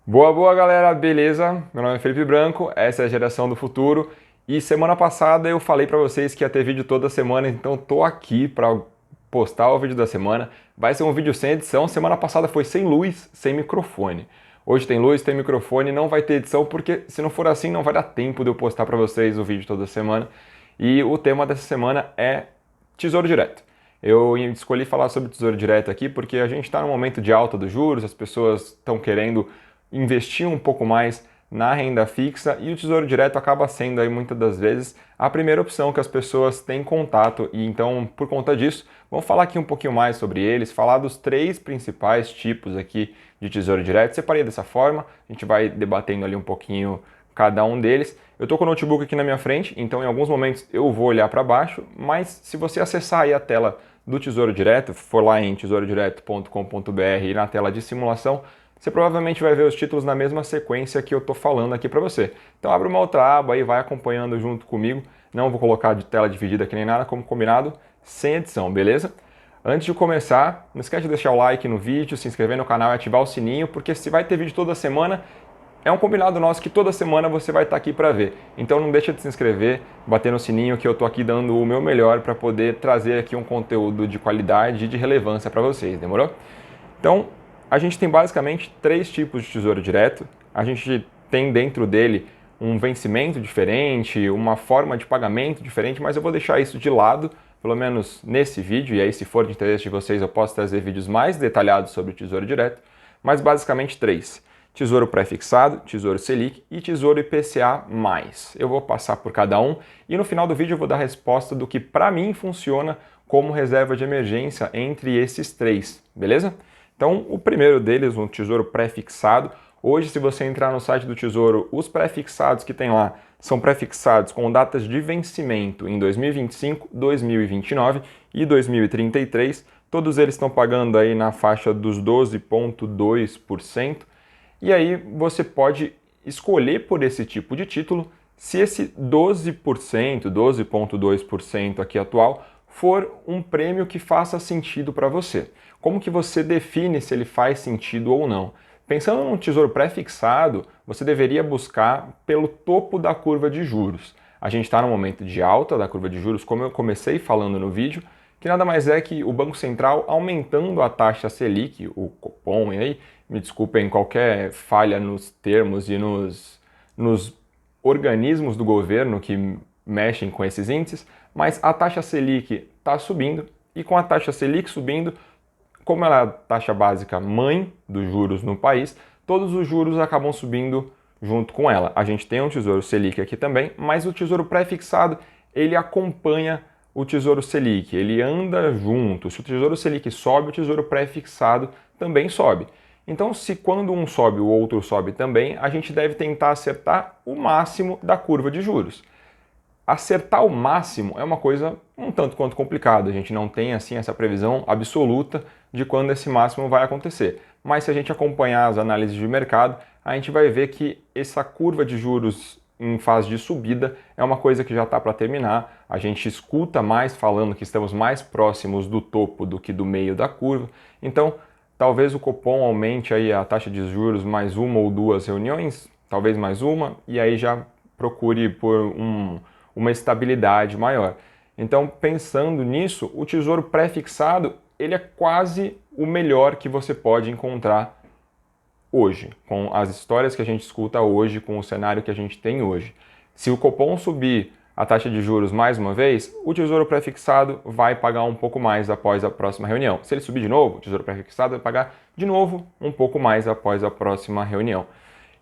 Boa, boa galera, beleza? Meu nome é Felipe Branco, essa é a Geração do Futuro e semana passada eu falei pra vocês que ia ter vídeo toda semana, então tô aqui pra postar o vídeo da semana. Vai ser um vídeo sem edição, semana passada foi sem luz, sem microfone. Hoje tem luz, tem microfone, não vai ter edição porque se não for assim não vai dar tempo de eu postar pra vocês o vídeo toda semana. E o tema dessa semana é Tesouro Direto. Eu escolhi falar sobre Tesouro Direto aqui porque a gente está no momento de alta dos juros, as pessoas estão querendo investir um pouco mais na renda fixa e o Tesouro Direto acaba sendo aí muitas das vezes a primeira opção que as pessoas têm contato e então por conta disso vamos falar aqui um pouquinho mais sobre eles, falar dos três principais tipos aqui de Tesouro Direto. Separei dessa forma, a gente vai debatendo ali um pouquinho cada um deles. Eu estou com o notebook aqui na minha frente, então em alguns momentos eu vou olhar para baixo, mas se você acessar aí a tela do Tesouro Direto, for lá em tesourodireto.com.br e na tela de simulação, você provavelmente vai ver os títulos na mesma sequência que eu estou falando aqui para você. Então abre uma outra aba e vai acompanhando junto comigo. Não vou colocar de tela dividida aqui nem nada, como combinado, sem edição, beleza? Antes de começar, não esquece de deixar o like no vídeo, se inscrever no canal e ativar o sininho, porque se vai ter vídeo toda semana, é um combinado nosso que toda semana você vai estar aqui para ver. Então não deixa de se inscrever, bater no sininho que eu estou aqui dando o meu melhor para poder trazer aqui um conteúdo de qualidade e de relevância para vocês, demorou? Então, a gente tem basicamente três tipos de tesouro direto. A gente tem dentro dele um vencimento diferente, uma forma de pagamento diferente, mas eu vou deixar isso de lado, pelo menos nesse vídeo, e aí se for de interesse de vocês eu posso trazer vídeos mais detalhados sobre o tesouro direto, mas basicamente três. Tesouro pré-fixado, Tesouro Selic e Tesouro IPCA+. Eu vou passar por cada um e no final do vídeo eu vou dar a resposta do que para mim funciona como reserva de emergência entre esses três, beleza? Então, o primeiro deles, um Tesouro pré-fixado. Hoje, se você entrar no site do Tesouro, os pré-fixados que tem lá são pré-fixados com datas de vencimento em 2025, 2029 e 2033. Todos eles estão pagando aí na faixa dos 12,2%. E aí você pode escolher por esse tipo de título se esse 12%, 12,2% aqui atual for um prêmio que faça sentido para você. Como que você define se ele faz sentido ou não? Pensando num tesouro pré-fixado, você deveria buscar pelo topo da curva de juros. A gente está no momento de alta da curva de juros, como eu comecei falando no vídeo, que nada mais é que o Banco Central aumentando a taxa Selic, o Copom, e aí, me desculpem qualquer falha nos termos e nos organismos do governo que mexem com esses índices, mas a taxa Selic está subindo e com a taxa Selic subindo, como ela é a taxa básica mãe dos juros no país, todos os juros acabam subindo junto com ela. A gente tem um Tesouro Selic aqui também, mas o Tesouro pré-fixado, ele acompanha o Tesouro Selic, ele anda junto. Se o Tesouro Selic sobe, o Tesouro pré-fixado também sobe. Então, se quando um sobe, o outro sobe também, a gente deve tentar acertar o máximo da curva de juros. Acertar o máximo é uma coisa um tanto quanto complicada, a gente não tem assim essa previsão absoluta de quando esse máximo vai acontecer. Mas se a gente acompanhar as análises de mercado, a gente vai ver que essa curva de juros em fase de subida é uma coisa que já está para terminar. A gente escuta mais falando que estamos mais próximos do topo do que do meio da curva. Então, talvez o Copom aumente aí a taxa de juros mais uma ou duas reuniões, talvez mais uma, e aí já procure por uma estabilidade maior. Então, pensando nisso, o tesouro pré-fixado ele é quase o melhor que você pode encontrar hoje, com as histórias que a gente escuta hoje, com o cenário que a gente tem hoje. Se o Copom subir a taxa de juros mais uma vez, o tesouro pré-fixado vai pagar um pouco mais após a próxima reunião. Se ele subir de novo, o tesouro pré-fixado vai pagar de novo um pouco mais após a próxima reunião.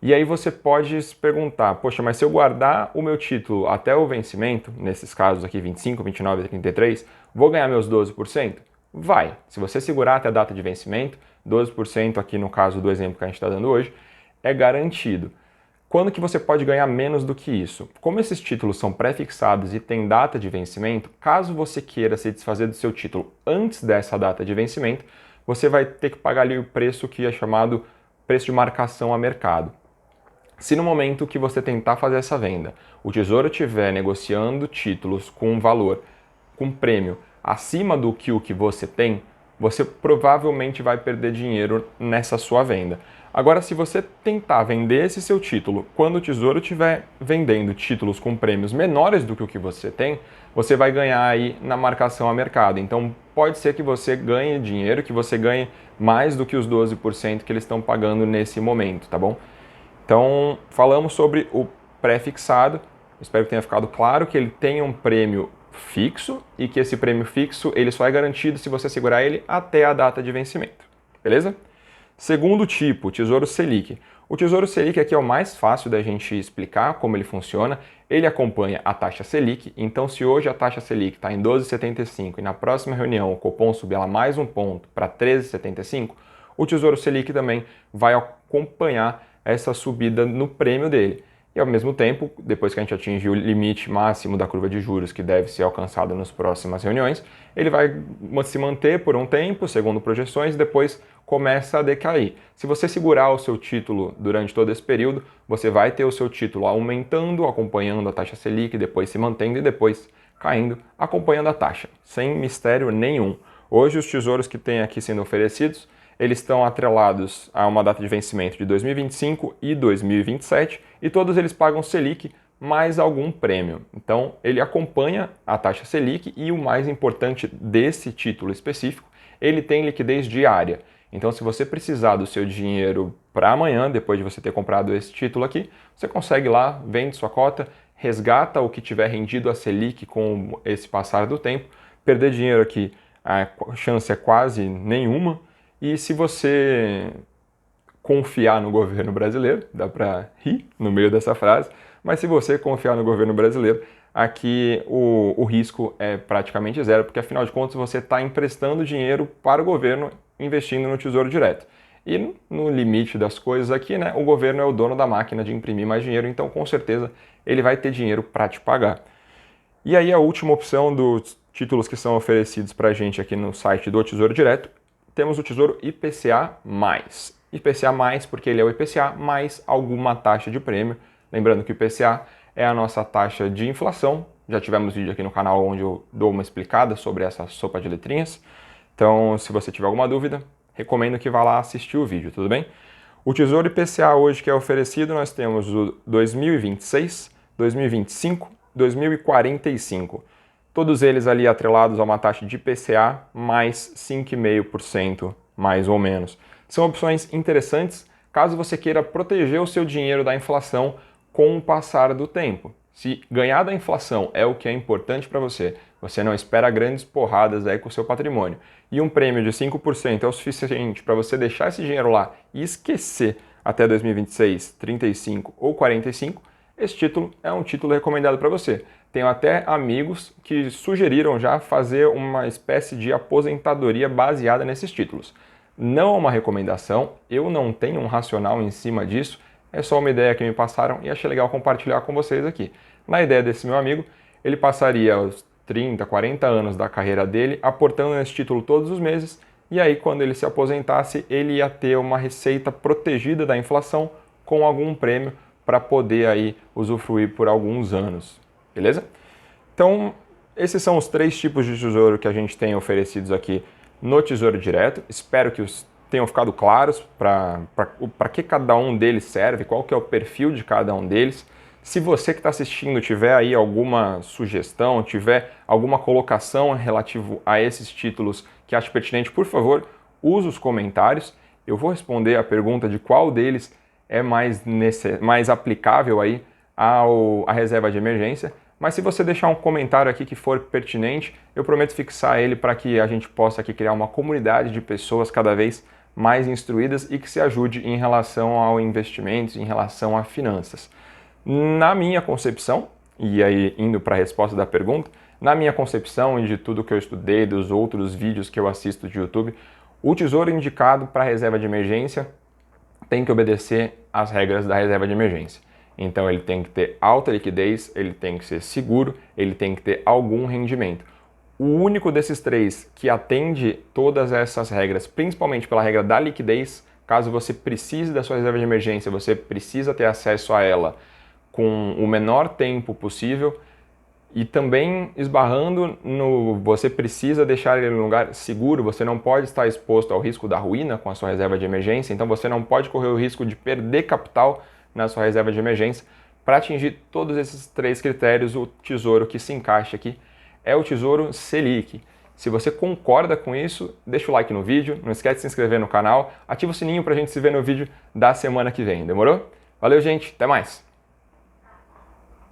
E aí você pode se perguntar, poxa, mas se eu guardar o meu título até o vencimento, nesses casos aqui 25, 29 e 33, vou ganhar meus 12%? Vai. Se você segurar até a data de vencimento, 12% aqui no caso do exemplo que a gente está dando hoje, é garantido. Quando que você pode ganhar menos do que isso? Como esses títulos são pré-fixados e têm data de vencimento, caso você queira se desfazer do seu título antes dessa data de vencimento, você vai ter que pagar ali o preço que é chamado preço de marcação a mercado. Se no momento que você tentar fazer essa venda, o Tesouro estiver negociando títulos com um valor, com prêmio acima do que o que você tem, você provavelmente vai perder dinheiro nessa sua venda. Agora, se você tentar vender esse seu título quando o Tesouro estiver vendendo títulos com prêmios menores do que o que você tem, você vai ganhar aí na marcação a mercado. Então, pode ser que você ganhe dinheiro, que você ganhe mais do que os 12% que eles estão pagando nesse momento, tá bom? Então, falamos sobre o pré-fixado. Espero que tenha ficado claro que ele tem um prêmio fixo e que esse prêmio fixo ele só é garantido se você segurar ele até a data de vencimento, beleza? Segundo tipo, Tesouro Selic. O Tesouro Selic aqui é o mais fácil da gente explicar como ele funciona. Ele acompanha a taxa Selic, então se hoje a taxa Selic está em 12,75 e na próxima reunião o Copom subir ela mais um ponto para 13,75, o Tesouro Selic também vai acompanhar essa subida no prêmio dele. E ao mesmo tempo, depois que a gente atingir o limite máximo da curva de juros que deve ser alcançado nas próximas reuniões, ele vai se manter por um tempo, segundo projeções, e depois começa a decair. Se você segurar o seu título durante todo esse período, você vai ter o seu título aumentando, acompanhando a taxa Selic, depois se mantendo e depois caindo, acompanhando a taxa, sem mistério nenhum. Hoje os tesouros que têm aqui sendo oferecidos, eles estão atrelados a uma data de vencimento de 2025 e 2027 e todos eles pagam Selic mais algum prêmio. Então ele acompanha a taxa Selic e o mais importante desse título específico, ele tem liquidez diária. Então se você precisar do seu dinheiro para amanhã, depois de você ter comprado esse título aqui, você consegue lá, vende sua cota, resgata o que tiver rendido a Selic com esse passar do tempo. Perder dinheiro aqui, a chance é quase nenhuma. E se você confiar no governo brasileiro, dá para rir no meio dessa frase, mas se você confiar no governo brasileiro, aqui o risco é praticamente zero, porque afinal de contas você está emprestando dinheiro para o governo investindo no Tesouro Direto. E no limite das coisas aqui, né, o governo é o dono da máquina de imprimir mais dinheiro, então com certeza ele vai ter dinheiro para te pagar. E aí a última opção dos títulos que são oferecidos para a gente aqui no site do Tesouro Direto, temos o Tesouro IPCA+. IPCA+, porque ele é o IPCA mais alguma taxa de prêmio. Lembrando que o IPCA é a nossa taxa de inflação. Já tivemos vídeo aqui no canal onde eu dou uma explicada sobre essa sopa de letrinhas. Então, se você tiver alguma dúvida, recomendo que vá lá assistir o vídeo, tudo bem? O Tesouro IPCA hoje que é oferecido, nós temos o 2026, 2025, 2045. Todos eles ali atrelados a uma taxa de IPCA mais 5,5%, mais ou menos. São opções interessantes caso você queira proteger o seu dinheiro da inflação com o passar do tempo. Se ganhar da inflação é o que é importante para você, você não espera grandes porradas aí com o seu patrimônio, e um prêmio de 5% é o suficiente para você deixar esse dinheiro lá e esquecer até 2026, 35 ou 45, esse título é um título recomendado para você. Tenho até amigos que sugeriram já fazer uma espécie de aposentadoria baseada nesses títulos. Não é uma recomendação, eu não tenho um racional em cima disso, é só uma ideia que me passaram e achei legal compartilhar com vocês aqui. Na ideia desse meu amigo, ele passaria os 30, 40 anos da carreira dele aportando nesse título todos os meses e aí quando ele se aposentasse, ele ia ter uma receita protegida da inflação com algum prêmio para poder aí usufruir por alguns anos. Beleza? Então, esses são os 3 tipos de tesouro que a gente tem oferecidos aqui no Tesouro Direto. Espero que tenham ficado claros para que cada um deles serve, qual que é o perfil de cada um deles. Se você que está assistindo tiver aí alguma sugestão, tiver alguma colocação relativo a esses títulos que acha pertinente, por favor, use os comentários. Eu vou responder a pergunta de qual deles é mais aplicável aí à reserva de emergência. Mas se você deixar um comentário aqui que for pertinente, eu prometo fixar ele para que a gente possa aqui criar uma comunidade de pessoas cada vez mais instruídas e que se ajude em relação ao investimento, em relação a finanças. Na minha concepção, e aí indo para a resposta da pergunta, na minha concepção e de tudo que eu estudei, dos outros vídeos que eu assisto de YouTube, o tesouro indicado para a reserva de emergência tem que obedecer às regras da reserva de emergência. Então ele tem que ter alta liquidez, ele tem que ser seguro, ele tem que ter algum rendimento. O único desses 3 que atende todas essas regras, principalmente pela regra da liquidez, caso você precise da sua reserva de emergência, você precisa ter acesso a ela com o menor tempo possível E também esbarrando no você precisa deixar ele em um lugar seguro, você não pode estar exposto ao risco da ruína com a sua reserva de emergência, então você não pode correr o risco de perder capital na sua reserva de emergência. Para atingir todos esses 3 critérios, o tesouro que se encaixa aqui é o Tesouro Selic. Se você concorda com isso, deixa o like no vídeo, não esquece de se inscrever no canal, ativa o sininho para a gente se ver no vídeo da semana que vem, demorou? Valeu, gente, até mais!